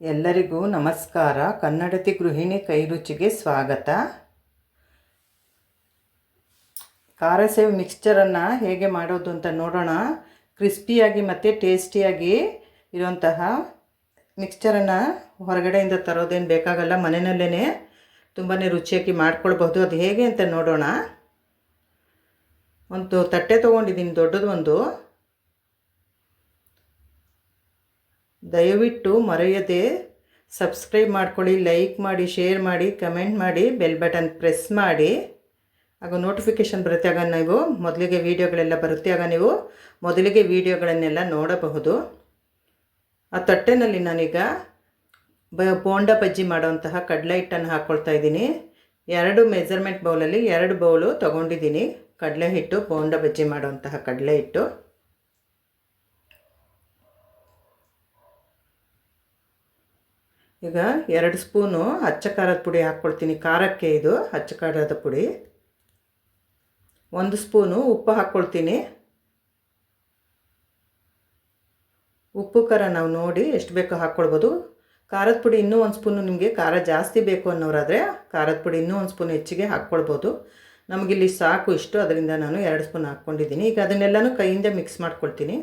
ಎಲ್ಲರಿಗೂ ನಮಸ್ಕಾರ. ಕನ್ನಡತಿ ಗೃಹಿಣಿ ಕೈರುಚಿಗೆ ಸ್ವಾಗತ. ಖಾರ ಸೇವ್ ಮಿಕ್ಸ್ಚರನ್ನು ಹೇಗೆ ಮಾಡೋದು ಅಂತ ನೋಡೋಣ. ಕ್ರಿಸ್ಪಿಯಾಗಿ ಮತ್ತು ಟೇಸ್ಟಿಯಾಗಿ ಇರುವಂತಹ ಮಿಕ್ಸ್ಚರನ್ನು ಹೊರಗಡೆಯಿಂದ ತರೋದೇನು ಬೇಕಾಗಲ್ಲ, ಮನೆಯಲ್ಲೇ ತುಂಬಾ ರುಚಿಯಾಗಿ ಮಾಡ್ಕೊಳ್ಬಹುದು. ಅದು ಹೇಗೆ ಅಂತ ನೋಡೋಣ. ಒಂದು ತಟ್ಟೆ ತೊಗೊಂಡಿದ್ದೀನಿ, ದೊಡ್ಡದು ಒಂದು. ದಯವಿಟ್ಟು ಮರೆಯದೆ ಸಬ್ಸ್ಕ್ರೈಬ್ ಮಾಡ್ಕೊಳ್ಳಿ, ಲೈಕ್ ಮಾಡಿ, ಶೇರ್ ಮಾಡಿ, ಕಮೆಂಟ್ ಮಾಡಿ, ಬೆಲ್ ಬಟನ್ ಪ್ರೆಸ್ ಮಾಡಿ. ಆಗ ನೋಟಿಫಿಕೇಷನ್ ಬರುತ್ತೆ. ಆಗ ನೀವು ಮೊದಲಿಗೆ ವೀಡಿಯೋಗಳೆಲ್ಲ ಬರುತ್ತೆ. ಆಗ ನೀವು ಮೊದಲಿಗೆ ವೀಡಿಯೋಗಳನ್ನೆಲ್ಲ ನೋಡಬಹುದು. ಆ ತಟ್ಟೆನಲ್ಲಿ ನಾನೀಗ ಬೋಂಡ ಬಜ್ಜಿ ಮಾಡೋಂತಹ ಕಡಲೆ ಹಿಟ್ಟನ್ನು ಹಾಕ್ಕೊಳ್ತಾ ಇದ್ದೀನಿ. 2 ಮೆಜರ್ಮೆಂಟ್ ಬೌಲಲ್ಲಿ 2 ಬೌಲು ತೊಗೊಂಡಿದ್ದೀನಿ ಕಡಲೆ ಹಿಟ್ಟು, ಬೋಂಡ ಬಜ್ಜಿ ಮಾಡೋಂತಹ ಕಡಲೆ ಹಿಟ್ಟು. ಈಗ 2 ಸ್ಪೂನು ಅಚ್ಚ ಖಾರದ ಪುಡಿ ಹಾಕ್ಕೊಳ್ತೀನಿ. ಖಾರಕ್ಕೆ ಇದು ಅಚ್ಚ ಖಾರದ ಪುಡಿ. 1 ಸ್ಪೂನು ಉಪ್ಪು ಹಾಕ್ಕೊಳ್ತೀನಿ. ಉಪ್ಪು ಖಾರ ನಾವು ನೋಡಿ ಎಷ್ಟು ಬೇಕೋ ಹಾಕ್ಕೊಳ್ಬೋದು. ಖಾರದ ಪುಡಿ ಇನ್ನೂ 1 ಸ್ಪೂನು, ನಿಮಗೆ ಖಾರ ಜಾಸ್ತಿ ಬೇಕು ಅನ್ನೋರಾದರೆ ಖಾರದ ಪುಡಿ ಇನ್ನೂ 1 ಸ್ಪೂನ್ ಹೆಚ್ಚಿಗೆ ಹಾಕ್ಕೊಳ್ಬೋದು. ನಮಗಿಲ್ಲಿ ಸಾಕು ಇಷ್ಟು, ಅದರಿಂದ ನಾನು 2 ಸ್ಪೂನ್ ಹಾಕ್ಕೊಂಡಿದ್ದೀನಿ. ಈಗ ಅದನ್ನೆಲ್ಲನೂ ಕೈಯಿಂದ ಮಿಕ್ಸ್ ಮಾಡ್ಕೊಳ್ತೀನಿ.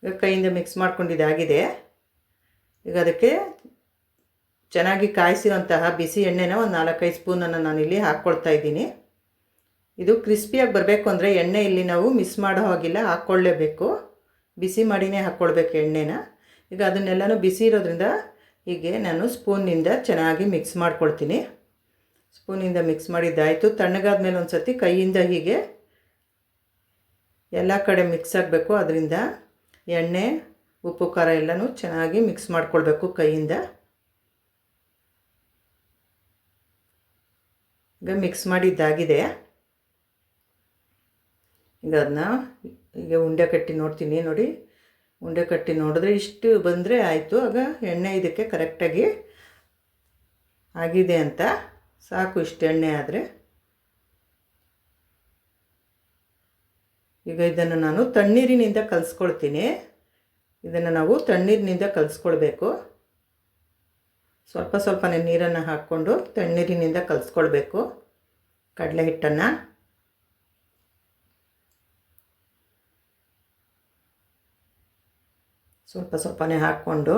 ಈಗ ಕೈಯಿಂದ ಮಿಕ್ಸ್ ಮಾಡ್ಕೊಂಡಿದ್ದಾಗಿದೆ. ಈಗ ಅದಕ್ಕೆ ಚೆನ್ನಾಗಿ ಕಾಯಿಸಿರುವಂತಹ ಬಿಸಿ ಎಣ್ಣೆನ ಒಂದು 4-5 ಸ್ಪೂನನ್ನು ನಾನಿಲ್ಲಿ ಹಾಕ್ಕೊಳ್ತಾ ಇದ್ದೀನಿ. ಇದು ಕ್ರಿಸ್ಪಿಯಾಗಿ ಬರಬೇಕು ಅಂದರೆ ಎಣ್ಣೆ ಇಲ್ಲಿ ನಾವು ಮಿಸ್ ಮಾಡೋ ಹಾಗಿಲ್ಲ, ಹಾಕ್ಕೊಳ್ಳೇಬೇಕು. ಬಿಸಿ ಮಾಡಿನೇ ಹಾಕ್ಕೊಳ್ಬೇಕು ಎಣ್ಣೆನ. ಈಗ ಅದನ್ನೆಲ್ಲನೂ ಬಿಸಿ ಇರೋದ್ರಿಂದ ಹೀಗೆ ನಾನು ಸ್ಪೂನಿಂದ ಚೆನ್ನಾಗಿ ಮಿಕ್ಸ್ ಮಾಡ್ಕೊಳ್ತೀನಿ. ಸ್ಪೂನಿಂದ ಮಿಕ್ಸ್ ಮಾಡಿದ್ದಾಯಿತು. ತಣ್ಣಗಾದ ಮೇಲೆ ಒಂದು ಸರ್ತಿ ಕೈಯಿಂದ ಹೀಗೆ ಎಲ್ಲ ಕಡೆ ಮಿಕ್ಸ್ ಆಗಬೇಕು. ಅದರಿಂದ ಎಣ್ಣೆ, ಉಪ್ಪು, ಖಾರ ಎಲ್ಲನೂ ಚೆನ್ನಾಗಿ ಮಿಕ್ಸ್ ಮಾಡ್ಕೊಳ್ಬೇಕು ಕೈಯಿಂದ. ಈಗ ಮಿಕ್ಸ್ ಮಾಡಿದ್ದಾಗಿದೆ. ಈಗ ಅದನ್ನ ಈಗ ಉಂಡೆ ಕಟ್ಟಿ ನೋಡ್ತೀನಿ. ನೋಡಿ, ಉಂಡೆ ಕಟ್ಟಿ ನೋಡಿದ್ರೆ ಇಷ್ಟು ಬಂದರೆ ಆಯಿತು. ಆಗ ಎಣ್ಣೆ ಇದಕ್ಕೆ ಕರೆಕ್ಟಾಗಿ ಆಗಿದೆ ಅಂತ ಸಾಕು. ಇಷ್ಟು ಎಣ್ಣೆ ಆದರೆ ಈಗ ಇದನ್ನು ನಾನು ತಣ್ಣೀರಿನಿಂದ ಕಲಿಸ್ಕೊಳ್ತೀನಿ. ಇದನ್ನು ನಾವು ತಣ್ಣೀರಿನಿಂದ ಕಲಿಸ್ಕೊಳ್ಬೇಕು. ಸ್ವಲ್ಪ ಸ್ವಲ್ಪನೇ ನೀರನ್ನು ಹಾಕ್ಕೊಂಡು ತಣ್ಣೀರಿನಿಂದ ಕಲಿಸ್ಕೊಳ್ಬೇಕು ಕಡಲೆ ಹಿಟ್ಟನ್ನು. ಸ್ವಲ್ಪ ಸ್ವಲ್ಪನೇ ಹಾಕ್ಕೊಂಡು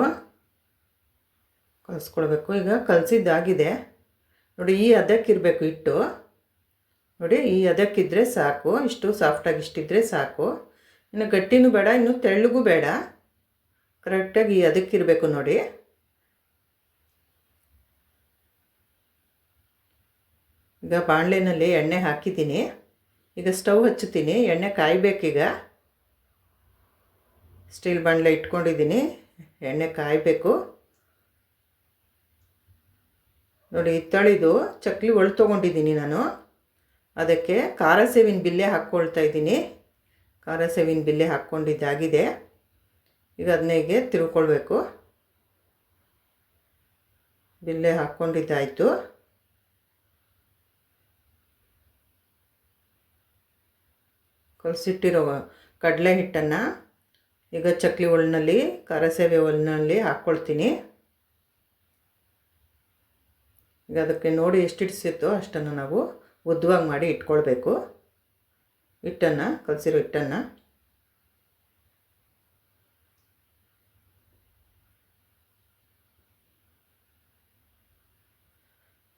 ಕಲಿಸ್ಕೊಳ್ಬೇಕು. ಈಗ ಕಲಸಿದ್ದಾಗಿದೆ ನೋಡಿ. ಈ ಹದಕ್ಕಿರಬೇಕು ಹಿಟ್ಟು. ನೋಡಿ, ಈ ಹದಕ್ಕಿದ್ರೆ ಸಾಕು. ಇಷ್ಟು ಸಾಫ್ಟಾಗಿ ಇಷ್ಟಿದ್ರೆ ಸಾಕು. ಇನ್ನು ಗಟ್ಟಿನೂ ಬೇಡ, ಇನ್ನು ತೆಳ್ಳಗೂ ಬೇಡ. ಕರೆಕ್ಟಾಗಿ ಈ ಹದಕ್ಕಿರಬೇಕು ನೋಡಿ. ಈಗ ಬಾಣಲೆಯಲ್ಲಿ ಎಣ್ಣೆ ಹಾಕಿದ್ದೀನಿ. ಈಗ ಸ್ಟವ್ ಹಚ್ಚುತ್ತೀನಿ. ಎಣ್ಣೆ ಕಾಯಬೇಕೀಗ. ಸ್ಟೀಲ್ ಬಾಣಲೆ ಇಟ್ಕೊಂಡಿದ್ದೀನಿ, ಎಣ್ಣೆ ಕಾಯಬೇಕು. ನೋಡಿ, ಹಿತ್ತಳಿದು ಚಕ್ಲಿ ಒಳ್ಳು ತೊಗೊಂಡಿದ್ದೀನಿ ನಾನು. ಅದಕ್ಕೆ ಖಾರ ಸೇವಿನ ಬಿಲ್ಲೆ ಹಾಕ್ಕೊಳ್ತಾ ಇದ್ದೀನಿ. ಖಾರ ಸೇವಿನ ಬಿಲ್ಲೆ ಹಾಕ್ಕೊಂಡಿದ್ದಾಗಿದೆ. ಈಗ ಅದನ್ನ ಹೀಗೆ ತಿರ್ಕೊಳ್ಬೇಕು. ಬಿಲ್ಲೆ ಹಾಕ್ಕೊಂಡಿದ್ದಾಯಿತು. ಕಲಸಿಟ್ಟಿರೋ ಕಡಲೆ ಹಿಟ್ಟನ್ನು ಈಗ ಚಕ್ಲಿ ಒಳ್ಳಿನಲ್ಲಿ, ಖಾರ ಸೇವೆ ಒಳ್ಳಿನಲ್ಲಿ ಹಾಕ್ಕೊಳ್ತೀನಿ. ಈಗ ಅದಕ್ಕೆ ನೋಡಿ ಎಷ್ಟು ಹಿಡಿಸಿತ್ತೋ ಅಷ್ಟನ್ನು ನಾವು ಉದ್ದವಾಗಿ ಮಾಡಿ ಇಟ್ಕೊಳ್ಬೇಕು. ಹಿಟ್ಟನ್ನು, ಕಲಸಿರೋ ಹಿಟ್ಟನ್ನು.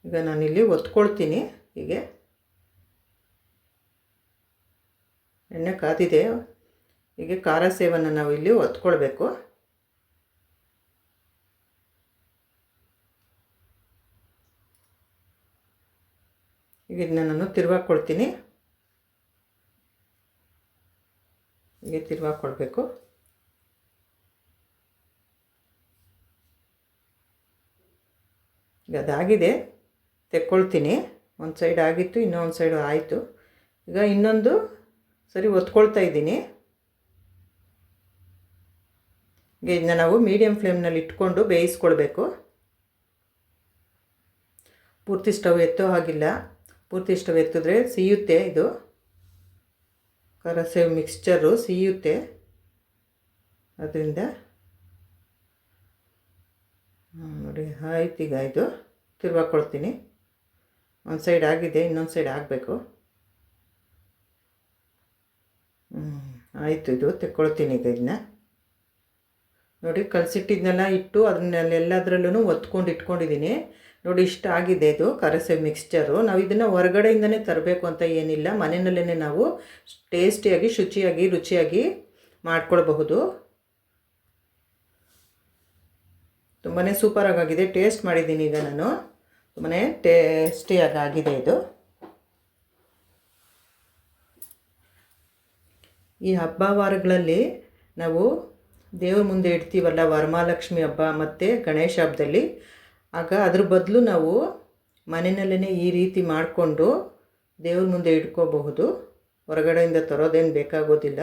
ಈಗ ನಾನಿಲ್ಲಿ ಒತ್ಕೊಳ್ತೀನಿ. ಹೀಗೆ ಎಣ್ಣೆ ಕಾದಿದೆ. ಹೀಗೆ ಖಾರ ಸೇವನ್ನು ನಾವು ಇಲ್ಲಿ ಒತ್ಕೊಳ್ಬೇಕು. ಈಗ ಇದನ್ನ ನಾನು ತಿರುವಾಕೊಳ್ತೀನಿ. ಹೀಗೆ ತಿರುವಾಕೊಳ್ಬೇಕು. ಈಗ ಅದಾಗಿದೆ, ತೆಕ್ಕೊಳ್ತೀನಿ. ಒಂದು ಸೈಡ್ ಆಗಿತ್ತು, ಇನ್ನೊಂದು ಸೈಡು ಆಯಿತು. ಈಗ ಇನ್ನೊಂದು ಸರಿ ಒತ್ಕೊಳ್ತಾ ಇದ್ದೀನಿ. ಈಗ ಇದನ್ನ ನಾವು ಮೀಡಿಯಮ್ ಫ್ಲೇಮ್ನಲ್ಲಿ ಇಟ್ಕೊಂಡು ಬೇಯಿಸ್ಕೊಳ್ಬೇಕು. ಪೂರ್ತಿ ಸ್ಟವ್ ಎತ್ತೋ ಹಾಗಿಲ್ಲ. ಪೂರ್ತಿ ಸ್ಟವ್ ಎತ್ತಿದ್ರೆ ಸಿಯುತ್ತೆ. ಇದು ಖಾರ ಸೇವ್ ಮಿಕ್ಸ್ಚರು ಸಿಯುತ್ತೆ. ಅದರಿಂದ ನೋಡಿ ಆಯ್ತು. ಈಗ ಇದು ತಿರ್ವಾಕೊಳ್ತೀನಿ. ಒಂದು ಸೈಡ್ ಆಗಿದೆ, ಇನ್ನೊಂದು ಸೈಡ್ ಆಗಬೇಕು. ಆಯಿತು. ಇದು ತೆಕ್ಕೊಳ್ತೀನಿ ಈಗ ಇದನ್ನ. ನೋಡಿ ಕಲಸಿಟ್ಟಿದ್ನೆಲ್ಲ ಇಟ್ಟು ಅದನ್ನೆಲ್ಲದರಲ್ಲೂ ಒತ್ಕೊಂಡು ಇಟ್ಕೊಂಡಿದ್ದೀನಿ. ನೋಡಿ ಇಷ್ಟ ಆಗಿದೆ ಇದು ಕರಸೇವು ಮಿಕ್ಸ್ಚರು. ನಾವು ಇದನ್ನು ಹೊರಗಡೆಯಿಂದನೇ ತರಬೇಕು ಅಂತ ಏನಿಲ್ಲ, ಮನೆಯಲ್ಲೇ ನಾವು ಟೇಸ್ಟಿಯಾಗಿ ಶುಚಿಯಾಗಿ ರುಚಿಯಾಗಿ ಮಾಡ್ಕೊಳ್ಬಹುದು. ತುಂಬಾ ಸೂಪರಾಗಿದೆ. ಟೇಸ್ಟ್ ಮಾಡಿದ್ದೀನಿ ಈಗ ನಾನು. ತುಂಬಾ ಟೇಸ್ಟಿಯಾಗಿ ಆಗಿದೆ ಇದು. ಈ ಹಬ್ಬ ವಾರಗಳಲ್ಲಿ ನಾವು ದೇವ್ರ ಮುಂದೆ ಇಡ್ತೀವಲ್ಲ, ವರಮಹಾಲಕ್ಷ್ಮಿ ಹಬ್ಬ ಮತ್ತು ಗಣೇಶ ಹಬ್ಬದಲ್ಲಿ, ಆಗ ಅದ್ರ ಬದಲು ನಾವು ಮನೆಯಲ್ಲೇ ಈ ರೀತಿ ಮಾಡಿಕೊಂಡು ದೇವ್ರ ಮುಂದೆ ಇಟ್ಕೋಬಹುದು. ಹೊರಗಡೆಯಿಂದ ತರೋದೇನು ಬೇಕಾಗೋದಿಲ್ಲ.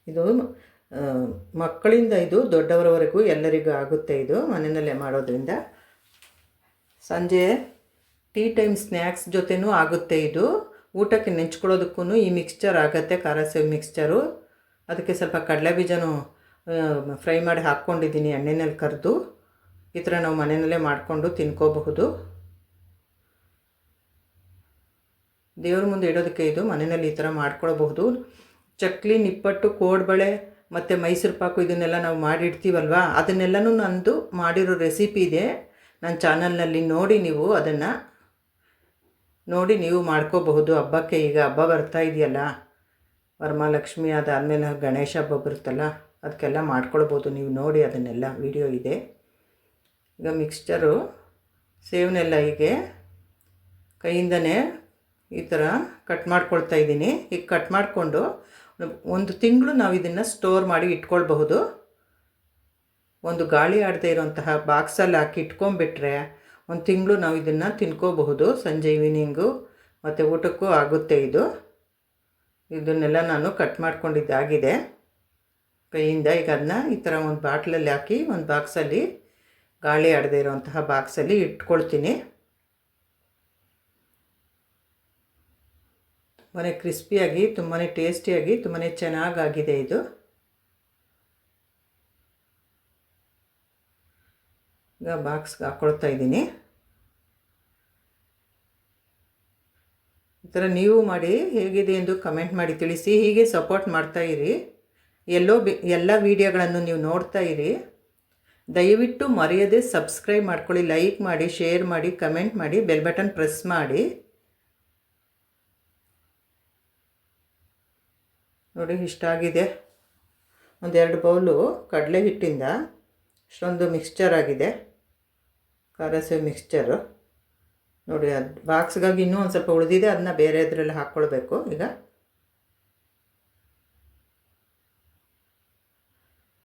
ಇದು ಮಕ್ಕಳಿಂದ ಇದು ದೊಡ್ಡವರವರೆಗೂ ಎಲ್ಲರಿಗೂ ಆಗುತ್ತೆ. ಇದು ಮನೆಯಲ್ಲೇ ಮಾಡೋದ್ರಿಂದ ಸಂಜೆ ಟೀ ಟೈಮ್ ಸ್ನ್ಯಾಕ್ಸ್ ಜೊತೆನೂ ಆಗುತ್ತೆ. ಇದು ಊಟಕ್ಕೆ ನೆಂಚ್ಕೊಳ್ಳೋದಕ್ಕೂ ಈ ಮಿಕ್ಸ್ಚರ್ ಆಗುತ್ತೆ, ಖಾರಸೇವು ಮಿಕ್ಸ್ಚರು. ಅದಕ್ಕೆ ಸ್ವಲ್ಪ ಕಡಲೆಬೀಜನೂ ಫ್ರೈ ಮಾಡಿ ಹಾಕ್ಕೊಂಡಿದ್ದೀನಿ ಎಣ್ಣೆಯಲ್ಲಿ ಕರೆದು. ಈ ಥರ ನಾವು ಮನೆಯಲ್ಲೇ ಮಾಡಿಕೊಂಡು ತಿನ್ಕೋಬಹುದು. ದೇವ್ರ ಮುಂದೆ ಇಡೋದಕ್ಕೆ ಇದು ಮನೆಯಲ್ಲಿ ಈ ಥರ ಮಾಡ್ಕೊಳ್ಬಹುದು. ಚಕ್ಲಿ, ನಿಪ್ಪಟ್ಟು, ಕೋಡ್ಬಳೆ ಮತ್ತು ಮೈಸೂರು ಪಾಕು ಇದನ್ನೆಲ್ಲ ನಾವು ಮಾಡಿಡ್ತೀವಲ್ವ, ಅದನ್ನೆಲ್ಲನೂ ನಂದು ಮಾಡಿರೋ ರೆಸಿಪಿ ಇದೆ ನನ್ನ ಚಾನಲ್ನಲ್ಲಿ. ನೋಡಿ ನೀವು ಅದನ್ನು ನೋಡಿ ನೀವು ಮಾಡ್ಕೋಬಹುದು. ಹಬ್ಬಕ್ಕೆ ಈಗ ಹಬ್ಬ ಬರ್ತಾ ಇದೆಯಲ್ಲ, ವರಮಹಾಲಕ್ಷ್ಮಿ ಅದಾದಮೇಲೆ ಗಣೇಶ ಹಬ್ಬ ಬರುತ್ತಲ್ಲ, ಅದಕ್ಕೆಲ್ಲ ಮಾಡ್ಕೊಳ್ಬೋದು ನೀವು. ನೋಡಿ ಅದನ್ನೆಲ್ಲ ವಿಡಿಯೋ ಇದೆ. ಈಗ ಮಿಕ್ಸ್ಚರು ಸೇವನೆಲ್ಲ ಹೀಗೆ ಕೈಯಿಂದನೇ ಈ ಥರ ಕಟ್ ಮಾಡ್ಕೊಳ್ತಾ ಇದ್ದೀನಿ. ಈಗ ಕಟ್ ಮಾಡಿಕೊಂಡು 1 ತಿಂಗಳು ನಾವು ಇದನ್ನು ಸ್ಟೋರ್ ಮಾಡಿ ಇಟ್ಕೊಳ್ಬಹುದು. ಒಂದು ಗಾಳಿ ಆಡದೇ ಇರೋಂತಹ ಬಾಕ್ಸಲ್ಲಿ ಹಾಕಿ ಇಟ್ಕೊಂಡ್ಬಿಟ್ರೆ 1 ತಿಂಗಳು ನಾವು ಇದನ್ನು ತಿನ್ಕೋಬಹುದು. ಸಂಜೆ ಈವ್ನಿಂಗು ಮತ್ತು ಊಟಕ್ಕೂ ಆಗುತ್ತೆ ಇದು. ಇದನ್ನೆಲ್ಲ ನಾನು ಕಟ್ ಮಾಡ್ಕೊಂಡಿದ್ದಾಗಿದೆ ಕೈಯಿಂದ. ಈಗ ಅದನ್ನ ಈ ಥರ ಒಂದು ಬಾಟ್ಲಲ್ಲಿ ಹಾಕಿ ಒಂದು ಬಾಕ್ಸಲ್ಲಿ, ಗಾಳಿ ಆಡದೇ ಇರೋಂತಹ ಬಾಕ್ಸಲ್ಲಿ ಇಟ್ಕೊಳ್ತೀನಿ. ತುಂಬಾ ಕ್ರಿಸ್ಪಿಯಾಗಿ, ತುಂಬಾ ಟೇಸ್ಟಿಯಾಗಿ, ತುಂಬಾ ಚೆನ್ನಾಗಾಗಿದೆ ಇದು. ಈಗ ಬಾಕ್ಸ್ಗೆ ಹಾಕ್ಕೊಳ್ತಾ ಇದ್ದೀನಿ. ಈ ಥರ ನೀವು ಮಾಡಿ ಹೇಗಿದೆ ಎಂದು ಕಮೆಂಟ್ ಮಾಡಿ ತಿಳಿಸಿ. ಹೀಗೆ ಸಪೋರ್ಟ್ ಮಾಡ್ತಾಯಿರಿ. ಎಲ್ಲ ವೀಡಿಯೋಗಳನ್ನು ನೀವು ನೋಡ್ತಾ ಇರಿ. ದಯವಿಟ್ಟು ಮರೆಯದೆ ಸಬ್ಸ್ಕ್ರೈಬ್ ಮಾಡ್ಕೊಳ್ಳಿ, ಲೈಕ್ ಮಾಡಿ, ಶೇರ್ ಮಾಡಿ, ಕಮೆಂಟ್ ಮಾಡಿ, ಬೆಲ್ ಬಟನ್ ಪ್ರೆಸ್ ಮಾಡಿ. ನೋಡಿ ಇಷ್ಟ ಆಗಿದೆ. 1-2 ಬೌಲು ಕಡಲೆ ಹಿಟ್ಟಿಂದ ಇಷ್ಟೊಂದು ಮಿಕ್ಸ್ಚರ್ ಆಗಿದೆ, ಖಾರಸೇವು ಮಿಕ್ಸ್ಚರು. ನೋಡಿ ಅದು ಬಾಕ್ಸ್ಗಾಗಿ ಇನ್ನೂ ಒಂದು ಸ್ವಲ್ಪ ಉಳಿದಿದೆ, ಅದನ್ನ ಬೇರೆ ಇದರಲ್ಲಿ ಹಾಕ್ಕೊಳ್ಬೇಕು. ಈಗ